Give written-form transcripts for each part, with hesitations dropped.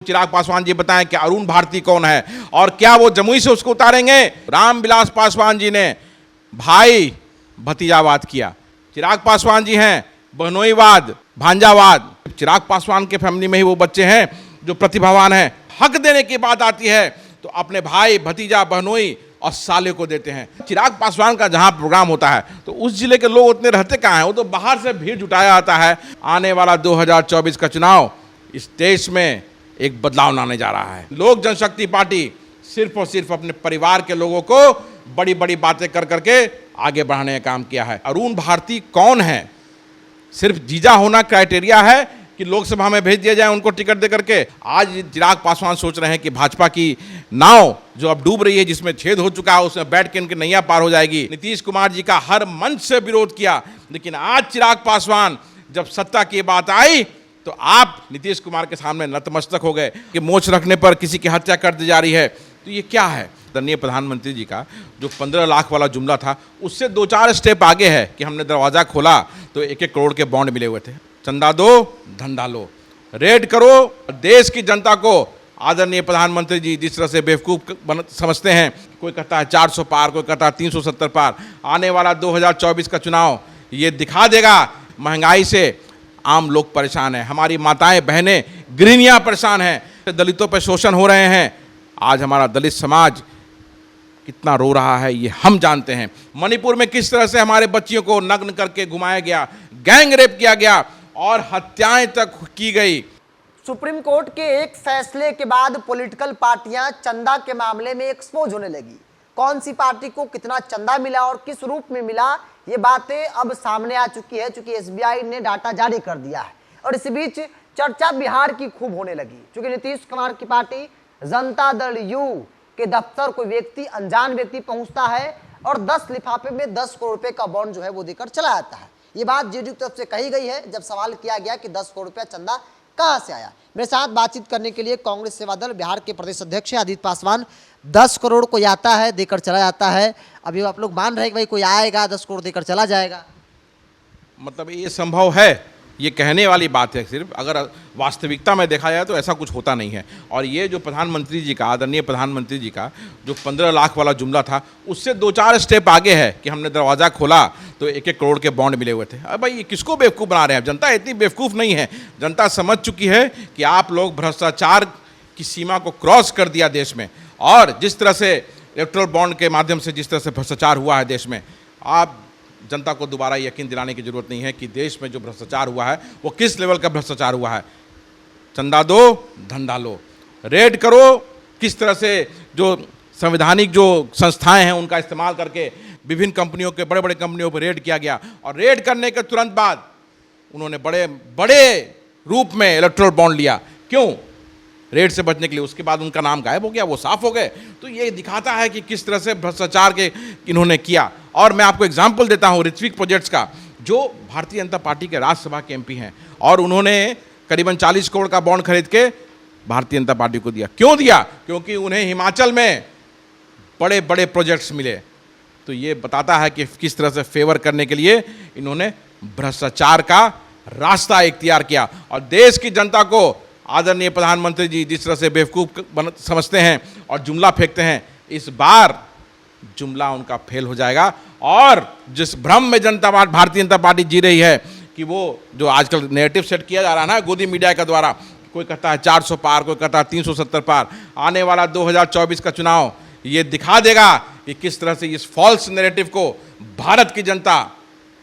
चिराग पासवान जी बताएं कि अरुण भारती कौन है और क्या वो जमुई से उसको उतारेंगे। रामविलास पासवान जी ने भाई भतीजावाद किया। चिराग पासवान जी हैं बहनोईवाद, भांजावाद। चिराग पासवान के फैमिली में ही वो बच्चे हैं जो प्रतिभावान हैं। हक देने की बात आती है तो अपने भाई, भतीजा, बहनोई और साले को देते हैं। चिराग पासवान का जहां प्रोग्राम होता है तो उस जिले के लोग उतने रहते कहाँ हैं, वो तो बाहर से भीड़ जुटाया आता है। आने वाला 2024 का चुनाव इस देश में एक बदलाव लाने जा रहा है। लोक जनशक्ति पार्टी सिर्फ और सिर्फ अपने परिवार के लोगों को बड़ी बड़ी बातें कर करके आगे बढ़ाने का काम किया है। अरुण भारती कौन है? सिर्फ जीजा होना क्राइटेरिया है कि लोकसभा में भेज दिया जाए उनको टिकट दे करके? आज चिराग पासवान सोच रहे हैं कि भाजपा की नाव जो अब डूब रही है, जिसमें छेद हो चुका है, उसमें बैठ के उनकी नैया पार हो जाएगी। नीतीश कुमार जी का हर मंच से विरोध किया, लेकिन आज चिराग पासवान जब सत्ता की बात आई तो आप नीतीश कुमार के सामने नतमस्तक हो गए कि मोच रखने पर किसी की हत्या कर दी जा रही है। तो ये क्या है? आदरणीय प्रधानमंत्री जी का जो 15 लाख वाला जुमला था उससे 2-4 स्टेप आगे है कि हमने दरवाज़ा खोला तो 1-1 करोड़ के बॉन्ड मिले हुए थे। चंदा दो, धंधा लो, रेड करो। देश की जनता को आदरणीय प्रधानमंत्री जी जिस तरह से बेवकूफ़ समझते हैं, कोई कहता है 400 पार, कोई कहता है 370 पार। आने वाला 2024 का चुनाव ये दिखा देगा। महंगाई से आम लोग परेशान हैं, हमारी माताएं बहनें गृहिणियां परेशान हैं, दलितों पर शोषण हो रहे हैं। आज हमारा दलित समाज कितना रो रहा है ये हम जानते हैं। मणिपुर में किस तरह से हमारे बच्चियों को नग्न करके घुमाया गया, गैंग रेप किया गया और हत्याएं तक की गई। सुप्रीम कोर्ट के एक फैसले के बाद पॉलिटिकल पार्टियां चंदा के मामले में एक्सपोज होने लगी। कौन सी पार्टी को कितना चंदा मिला और किस रूप में मिला, ये बातें अब सामने आ चुकी है, चूंकि एसबीआई ने डाटा जारी कर दिया है। और इसी बीच चर्चा बिहार की खूब होने लगी, क्योंकि नीतीश कुमार की पार्टी जनता दल यू के दफ्तर कोई व्यक्ति, अनजान व्यक्ति पहुंचता है और 10 लिफाफे में 10 करोड़ रुपए का बॉन्ड जो है वो देकर चला जाता है। ये बात जेडीयू की तरफ से कही गई है जब सवाल किया गया कि 10 करोड़ रुपया चंदा कहां से आया। मेरे साथ बातचीत करने के लिए कांग्रेस सेवा दल बिहार के प्रदेश अध्यक्ष आदित्य पासवान। 10 करोड़ कोई आता है देकर चला जाता है, अभी आप लोग मान रहे हैं कि भाई कोई आएगा 10 करोड़ देकर चला जाएगा? मतलब ये संभव है, ये कहने वाली बात है सिर्फ। अगर वास्तविकता में देखा जाए तो ऐसा कुछ होता नहीं है। और ये जो प्रधानमंत्री जी का, आदरणीय प्रधानमंत्री जी का जो 15 लाख वाला जुमला था उससे 2-4 स्टेप आगे है कि हमने दरवाज़ा खोला तो 1-1 करोड़ के बॉन्ड मिले हुए थे। अब भाई ये किसको बेवकूफ़ बना रहे हैं? जनता इतनी बेवकूफ़ नहीं है। जनता समझ चुकी है कि आप लोग भ्रष्टाचार की सीमा को क्रॉस कर दिया देश में। और जिस तरह से इलेक्टोरल बॉन्ड के माध्यम से जिस तरह से भ्रष्टाचार हुआ है देश में, आप जनता को दोबारा यकीन दिलाने की जरूरत नहीं है कि देश में जो भ्रष्टाचार हुआ है वो किस लेवल का भ्रष्टाचार हुआ है। चंदा दो, धंधा लो, रेड करो। किस तरह से जो संवैधानिक जो संस्थाएं हैं उनका इस्तेमाल करके विभिन्न कंपनियों के, बड़े बड़े कंपनियों पर रेड किया गया। और रेड करने के तुरंत बाद उन्होंने बड़े बड़े रूप में इलेक्टोरल बॉन्ड लिया। क्यों? रेड से बचने के लिए। उसके बाद उनका नाम गायब हो गया, वो साफ हो गए। तो ये दिखाता है कि किस तरह से भ्रष्टाचार के इन्होंने किया। और मैं आपको एग्जाम्पल देता हूँ ऋत्विक प्रोजेक्ट्स का, जो भारतीय जनता पार्टी के राज्यसभा के एमपी हैं और उन्होंने करीबन 40 करोड़ का बॉन्ड खरीद के भारतीय जनता पार्टी को दिया। क्यों दिया? क्योंकि उन्हें हिमाचल में बड़े बड़े प्रोजेक्ट्स मिले। तो ये बताता है कि किस तरह से फेवर करने के लिए इन्होंने भ्रष्टाचार का रास्ता इख्तियार किया। और देश की जनता को आदरणीय प्रधानमंत्री जी जिस तरह से बेवकूफ़ समझते हैं और जुमला फेंकते हैं, इस बार जुमला उनका फेल हो जाएगा। और जिस भ्रम में भारतीय जनता पार्टी जी रही है कि वो जो आजकल नैरेटिव सेट किया जा रहा है ना गोदी मीडिया के द्वारा, कोई कहता है 400 पार, कोई कहता है 370 पार। आने वाला 2024 का चुनाव ये दिखा देगा कि किस तरह से इस फॉल्स नैरेटिव को भारत की जनता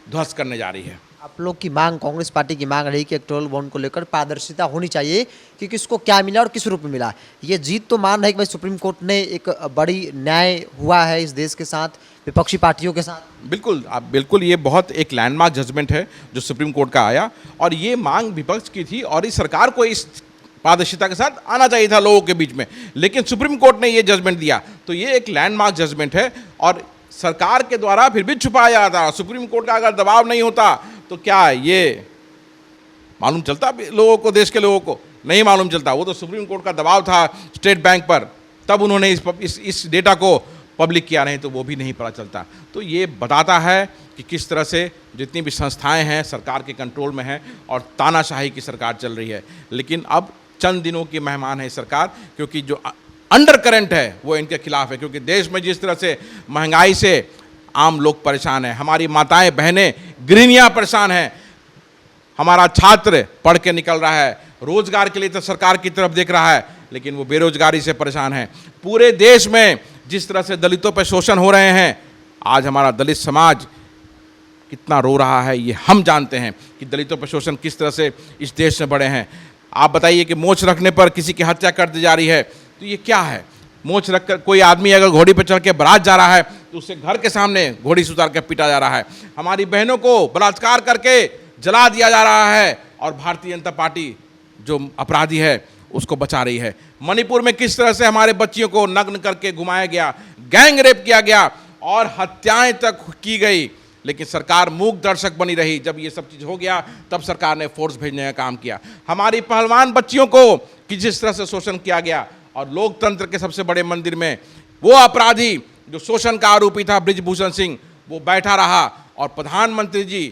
ध्वस्त करने जा रही है। आप लोग की मांग, कांग्रेस पार्टी की मांग रही कि इलेक्टोरल बॉन्ड को लेकर पारदर्शिता होनी चाहिए कि किसको क्या मिला और किस रूप में मिला। ये जीत तो मान रहे कि भाई सुप्रीम कोर्ट ने एक बड़ी न्याय हुआ है इस देश के साथ, विपक्षी पार्टियों के साथ। बिल्कुल ये बहुत एक लैंडमार्क जजमेंट है जो सुप्रीम कोर्ट का आया। और ये मांग विपक्ष की थी और इस सरकार को इस पारदर्शिता के साथ आना चाहिए था लोगों के बीच में, लेकिन सुप्रीम कोर्ट ने ये जजमेंट दिया। तो ये एक लैंडमार्क जजमेंट है और सरकार के द्वारा फिर भी छुपाया जा रहा था। सुप्रीम कोर्ट का अगर दबाव नहीं होता तो क्या ये मालूम चलता लोगों को, देश के लोगों को? नहीं मालूम चलता। वो तो सुप्रीम कोर्ट का दबाव था स्टेट बैंक पर, तब उन्होंने इस डेटा को पब्लिक किया, नहीं तो वो भी नहीं पता चलता। तो ये बताता है कि किस तरह से जितनी भी संस्थाएं हैं सरकार के कंट्रोल में हैं और तानाशाही की सरकार चल रही है। लेकिन अब चंद दिनों की मेहमान है सरकार, क्योंकि जो अंडर करंट है वो इनके खिलाफ है। क्योंकि देश में जिस तरह से महंगाई से आम लोग परेशान हैं, हमारी माताएं बहनें गृहिणियां परेशान हैं, हमारा छात्र पढ़ के निकल रहा है, रोजगार के लिए तो सरकार की तरफ देख रहा है, लेकिन वो बेरोजगारी से परेशान है। पूरे देश में जिस तरह से दलितों पर शोषण हो रहे हैं, आज हमारा दलित समाज कितना रो रहा है ये हम जानते हैं कि दलितों पर शोषण किस तरह से इस देश में बढ़े हैं। आप बताइए कि मोछ रखने पर किसी की हत्या कर दी जा रही है, तो ये क्या है? मोछ रखकर कोई आदमी अगर घोड़ी पर चढ़ के बारात जा रहा है तो उसे घर के सामने घोड़ी से उतार के पीटा जा रहा है। हमारी बहनों को बलात्कार करके जला दिया जा रहा है और भारतीय जनता पार्टी जो अपराधी है उसको बचा रही है। मणिपुर में किस तरह से हमारे बच्चियों को नग्न करके घुमाया गया, गैंग रेप किया गया और हत्याएं तक की गई, लेकिन सरकार मूक दर्शक बनी रही। जब ये सब चीज़ हो गया तब सरकार ने फोर्स भेजने का काम किया। हमारी पहलवान बच्चियों को कि जिस तरह से शोषण किया गया, और लोकतंत्र के सबसे बड़े मंदिर में वो अपराधी जो शोषण का आरोपी था बृजभूषण सिंह, वो बैठा रहा और प्रधानमंत्री जी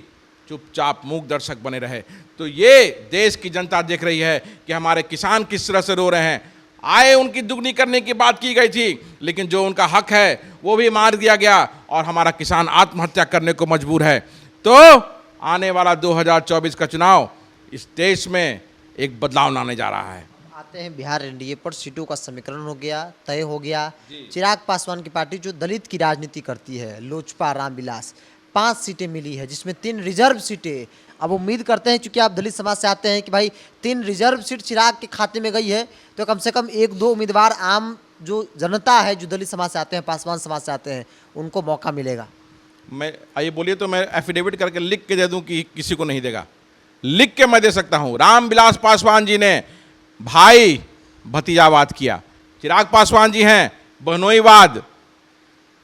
चुपचाप मूक दर्शक बने रहे। तो ये देश की जनता देख रही है कि हमारे किसान किस तरह से रो रहे हैं। आय उनकी दुगनी करने की बात की गई थी, लेकिन जो उनका हक है वो भी मार दिया गया और हमारा किसान आत्महत्या करने को मजबूर है। तो आने वाला 2024 का चुनाव इस देश में एक बदलाव लाने जा रहा है। आते हैं बिहार एनडीए पर, सीटों का समीकरण हो गया, तय हो गया। चिराग पासवान की पार्टी जो दलित की राजनीति करती है, लोजपा रामविलास, 5 सीटें मिली है जिसमें 3 रिजर्व सीटें। अब उम्मीद करते हैं क्योंकि आप दलित समाज से आते हैं कि भाई 3 रिजर्व सीट चिराग के खाते में गई है, तो कम से कम 1-2 उम्मीदवार आम जो जनता है जो दलित समाज से आते हैं, पासवान समाज से आते हैं, उनको मौका मिलेगा। मैं आइए बोलिए तो मैं एफिडेविट करके लिख के दे दूं कि किसी को नहीं देगा? लिख के मैं दे सकता हूं। रामविलास पासवान जी ने भाई भतीजावाद किया, चिराग पासवान जी हैं बहनोईवाद,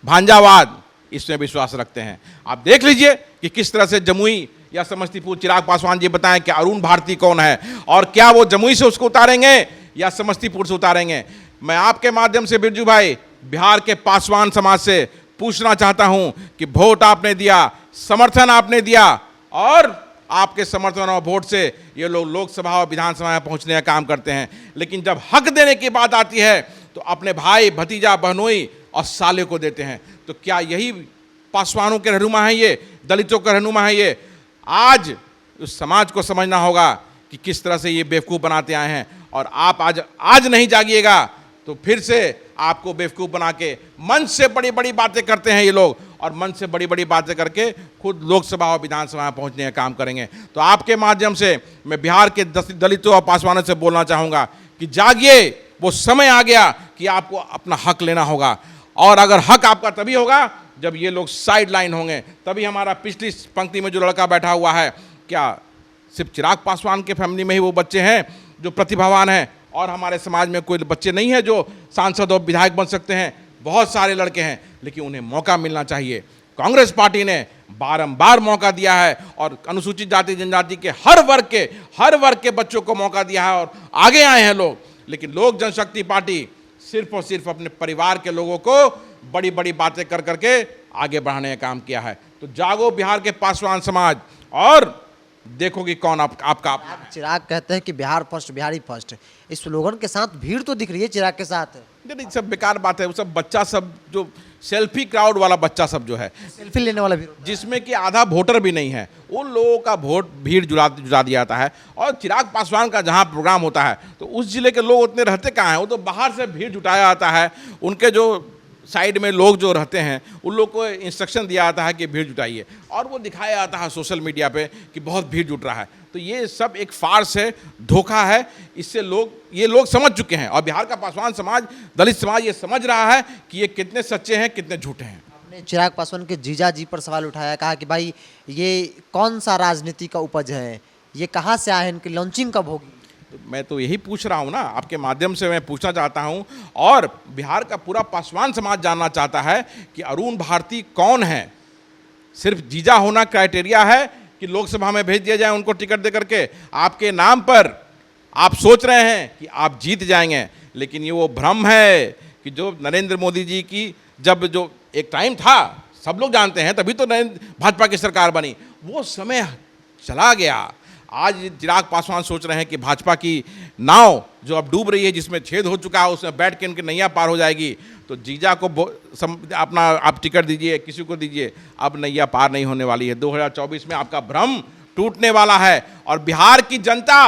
भांजावाद, इसमें विश्वास रखते हैं। आप देख लीजिए कि किस तरह से जमुई या समस्तीपुर, चिराग पासवान जी बताएं कि अरुण भारती कौन है और क्या वो जमुई से उसको उतारेंगे या समस्तीपुर से उतारेंगे। मैं आपके माध्यम से बिरजू भाई बिहार के पासवान समाज से पूछना चाहता हूं कि वोट आपने दिया, समर्थन आपने दिया, और आपके समर्थन और वोट से ये लोग लोकसभा और विधानसभा में पहुंचने का काम करते हैं, लेकिन जब हक देने की बात आती है तो अपने भाई भतीजा बहनोई और साले को देते हैं। तो क्या यही पासवानों के रहनुमा है, ये दलितों के रहनुमा है? ये आज उस समाज को समझना होगा कि किस तरह से ये बेवकूफ़ बनाते आए हैं, और आप आज नहीं जागिएगा तो फिर से आपको बेवकूफ़ बना के मंच से बड़ी बड़ी बातें करते हैं ये लोग, और मंच से बड़ी बड़ी बातें करके खुद लोकसभा और विधानसभा में पहुंचने का काम करेंगे। तो आपके माध्यम से मैं बिहार के दलितों और पासवानों से बोलना चाहूँगा कि जागिए, वो समय आ गया कि आपको अपना हक लेना होगा, और अगर हक आपका तभी होगा जब ये लोग साइड लाइन होंगे। तभी हमारा पिछली पंक्ति में जो लड़का बैठा हुआ है, क्या सिर्फ चिराग पासवान के फैमिली में ही वो बच्चे हैं जो प्रतिभावान हैं, और हमारे समाज में कोई बच्चे नहीं हैं जो सांसद और विधायक बन सकते हैं? बहुत सारे लड़के हैं, लेकिन उन्हें मौका मिलना चाहिए। कांग्रेस पार्टी ने बारंबार मौका दिया है और अनुसूचित जाति जनजाति के हर वर्ग के बच्चों को मौका दिया है और आगे आए हैं लोग। लेकिन लोक जनशक्ति पार्टी सिर्फ और सिर्फ अपने परिवार के लोगों को बड़ी बड़ी बातें कर करके आगे बढ़ाने का काम किया है। तो जागो बिहार के पासवान समाज, और देखो कि कौन आपका। चिराग कहते हैं कि बिहार फर्स्ट, बिहारी फर्स्ट, इस स्लोगन के साथ भीड़ तो दिख रही है चिराग के साथ। नहीं, सब बेकार बात है। वो सब बच्चा सब जो सेल्फी क्राउड वाला बच्चा सब जो है, सेल्फी लेने वाला भी, जिसमें कि आधा वोटर भी नहीं है, उन लोगों का वोट भीड़ जुड़ा दिया जाता है। और चिराग पासवान का जहाँ प्रोग्राम होता है तो उस जिले के लोग उतने रहते कहाँ हैं, वो तो बाहर से भीड़ जुटाया जाता है। उनके जो साइड में लोग जो रहते हैं उन लोग को इंस्ट्रक्शन दिया जाता है कि भीड़ जुटाइए, और वो दिखाया जाता है सोशल मीडिया पे कि बहुत भीड़ जुट रहा है। तो ये सब एक फार्स है, धोखा है। इससे ये लोग समझ चुके हैं, और बिहार का पासवान समाज, दलित समाज ये समझ रहा है कि ये कितने सच्चे हैं, कितने झूठे हैं। आपने चिराग पासवान के जीजा जी पर सवाल उठाया, कहा कि भाई ये कौन सा राजनीति का उपज है, ये कहाँ से आए हैं, इनकी लॉन्चिंग कब होगी? तो मैं तो यही पूछ रहा हूँ ना, आपके माध्यम से मैं पूछना चाहता हूँ, और बिहार का पूरा पासवान समाज जानना चाहता है कि अरुण भारती कौन है। सिर्फ जीजा होना क्राइटेरिया है कि लोकसभा में भेज दिया जाए उनको टिकट दे करके? आपके नाम पर आप सोच रहे हैं कि आप जीत जाएंगे, लेकिन ये वो भ्रम है कि जो नरेंद्र मोदी जी की जब जो एक टाइम था, सब लोग जानते हैं, तभी तो भाजपा की सरकार बनी, वो समय चला गया। आज चिराग पासवान सोच रहे हैं कि भाजपा की नाव जो अब डूब रही है, जिसमें छेद हो चुका है, उसमें बैठ के इनकी नैया पार हो जाएगी, तो जीजा को अपना आप टिकट दीजिए, किसी को दीजिए, अब नैया पार नहीं होने वाली है। 2024 में आपका भ्रम टूटने वाला है और बिहार की जनता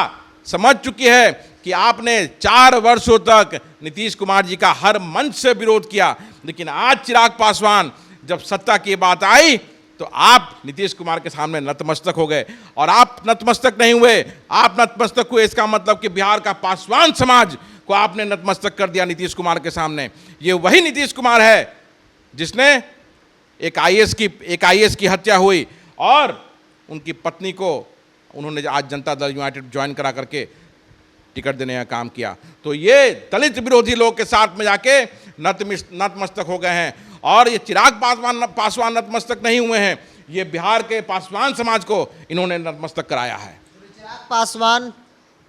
समझ चुकी है कि आपने 4 वर्षों तक नीतीश कुमार जी का हर मंच से विरोध किया, लेकिन आज चिराग पासवान जब सत्ता की बात आई तो आप नीतीश कुमार के सामने नतमस्तक हो गए। और आप नतमस्तक नहीं हुए, आप नतमस्तक हुए इसका मतलब कि बिहार का पासवान समाज को आपने नतमस्तक कर दिया नीतीश कुमार के सामने। ये वही नीतीश कुमार है जिसने एक आईएएस की हत्या हुई और उनकी पत्नी को उन्होंने आज जनता दल यूनाइटेड ज्वाइन करा करके टिकट देने का काम किया। तो ये दलित विरोधी लोग के साथ में जाके नतमस्तक हो गए हैं। और ये चिराग पासवान नतमस्तक नहीं हुए हैं, ये बिहार के पासवान समाज को इन्होंने नतमस्तक कराया है। चिराग पासवान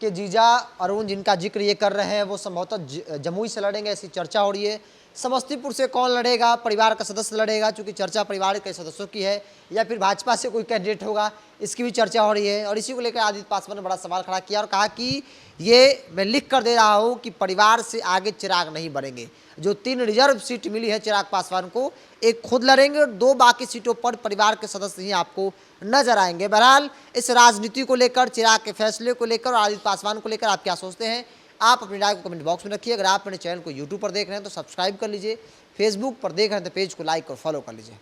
के जीजा अरुण जिनका जिक्र ये कर रहे हैं वो संभवतः जमुई से लड़ेंगे, ऐसी चर्चा हो रही है। समस्तीपुर से कौन लड़ेगा, परिवार का सदस्य लड़ेगा, चूंकि चर्चा परिवार के सदस्यों की है, या फिर भाजपा से कोई कैंडिडेट होगा, इसकी भी चर्चा हो रही है। और इसी को लेकर आदित्य पासवान ने बड़ा सवाल खड़ा किया और कहा कि ये मैं लिख कर दे रहा हूँ कि परिवार से आगे चिराग नहीं बढ़ेंगे। जो 3 रिजर्व सीट मिली है चिराग पासवान को, एक खुद लड़ेंगे और 2 बाकी सीटों पर परिवार के सदस्य ही आपको नजर आएंगे। बहरहाल इस राजनीति को लेकर, चिराग के फैसले को लेकर और आदित्य पासवान को लेकर आप क्या सोचते हैं? आप अपनी राय को कमेंट बॉक्स में रखिए। अगर आप मेरे चैनल को यूट्यूब पर देख रहे हैं तो सब्सक्राइब कर लीजिए, फेसबुक पर देख रहे हैं तो पेज को लाइक और फॉलो कर लीजिए।